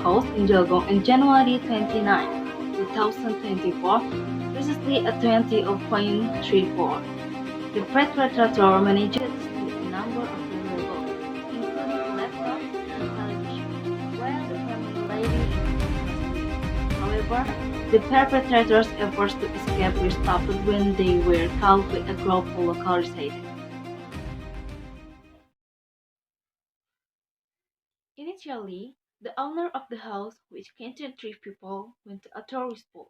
house in Jogong on January 29, 2024, precisely at 20:34. The perpetrator managed to steal a number of valuables, including laptops and television, while the family lady in However, the perpetrators' efforts to escape were stopped when they were caught by a group of local residents. Initially, the owner of the house, which contained three people, went to a tourist spot.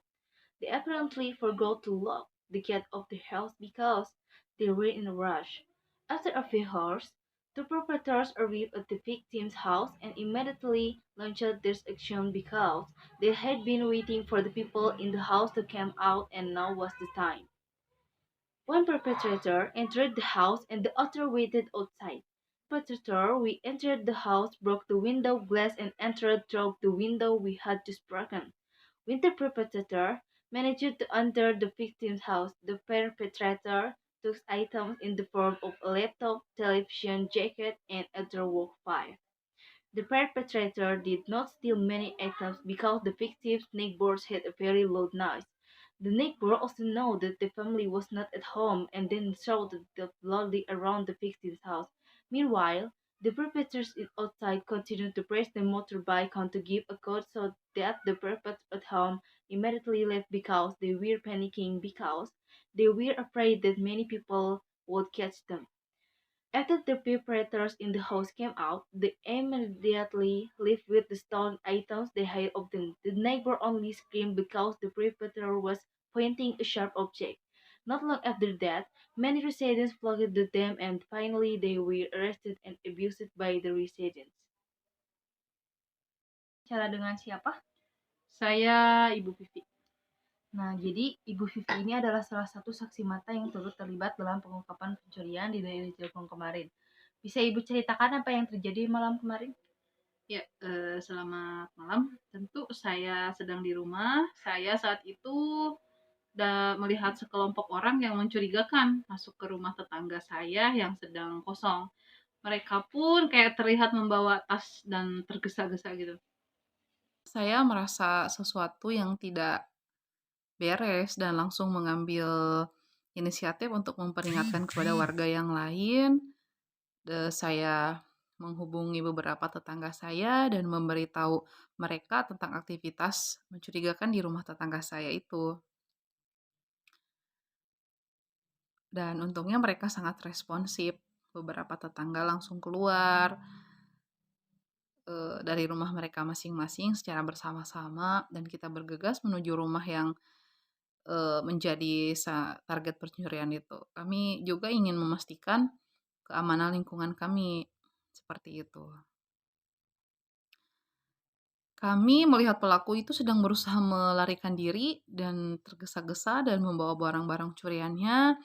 They apparently forgot to lock the gate of the house because they were in a rush. After a few hours, the perpetrators arrived at the victim's house and immediately launched their action because they had been waiting for the people in the house to come out and now was the time. One perpetrator entered the house and the other waited outside. Perpetrator we entered the house, broke the window glass and entered through the window we had just broken. When the perpetrator managed to enter the victim's house, the perpetrator took items in the form of a laptop, television, jacket, and other work file. The perpetrator did not steal many items because the victim's neighbors had a very loud noise. The neighbor also knew that the family was not at home and then shouted loudly around the victim's house. Meanwhile, the perpetrators outside continued to press the motorbike on to give a code so that the perpetrators at home immediately left because they were panicking because they were afraid that many people would catch them. After the perpetrators in the house came out, they immediately left with the stolen items they had obtained. The neighbor only screamed because the perpetrator was pointing a sharp object. Not long after that, many residents flocked to them and finally they were arrested and abused by the residents. Cara dengan siapa? Saya Ibu Vivi. Nah, jadi Ibu Vivi ini adalah salah satu saksi mata yang turut terlibat dalam pengungkapan pencurian di daerah Jelgong kemarin. Bisa Ibu ceritakan apa yang terjadi malam kemarin? Ya, selamat malam. Tentu saya sedang di rumah. Saya saat itu melihat sekelompok orang yang mencurigakan masuk ke rumah tetangga saya yang sedang kosong. Mereka pun kayak terlihat membawa tas dan tergesa-gesa gitu. Saya merasa sesuatu yang tidak beres dan langsung mengambil inisiatif untuk memperingatkan kepada warga yang lain. Saya menghubungi beberapa tetangga saya dan memberitahu mereka tentang aktivitas mencurigakan di rumah tetangga saya itu. Dan untungnya mereka sangat responsif. Beberapa tetangga langsung keluar dari rumah mereka masing-masing secara bersama-sama dan kita bergegas menuju rumah yang menjadi target pencurian itu. Kami juga ingin memastikan keamanan lingkungan kami, seperti itu. Kami melihat pelaku itu sedang berusaha melarikan diri dan tergesa-gesa dan membawa barang-barang curiannya.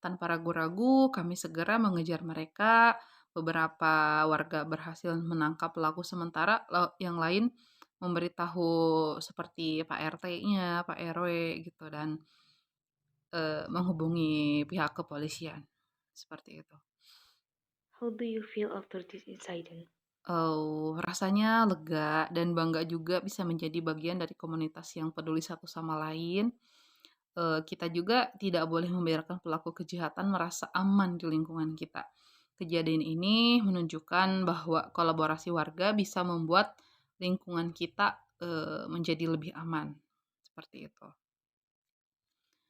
Tanpa ragu-ragu, kami segera mengejar mereka. Beberapa warga berhasil menangkap pelaku sementara yang lain memberitahu seperti Pak RT-nya, Pak RW gitu dan menghubungi pihak kepolisian. Seperti itu. How do you feel after this incident? Rasanya lega dan bangga juga bisa menjadi bagian dari komunitas yang peduli satu sama lain. Kita juga tidak boleh membiarkan pelaku kejahatan merasa aman di lingkungan kita. Kejadian ini menunjukkan bahwa kolaborasi warga bisa membuat lingkungan kita menjadi lebih aman. Seperti itu.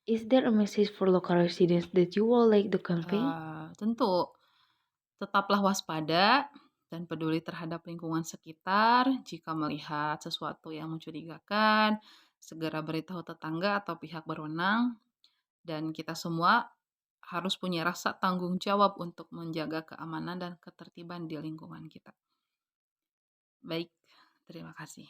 Is there a message for local residents that you would like to convey? Tentu, tetaplah waspada dan peduli terhadap lingkungan sekitar. Jika melihat sesuatu yang mencurigakan, segera beritahu tetangga atau pihak berwenang. Dan kita semua harus punya rasa tanggung jawab untuk menjaga keamanan dan ketertiban di lingkungan kita. Baik, terima kasih.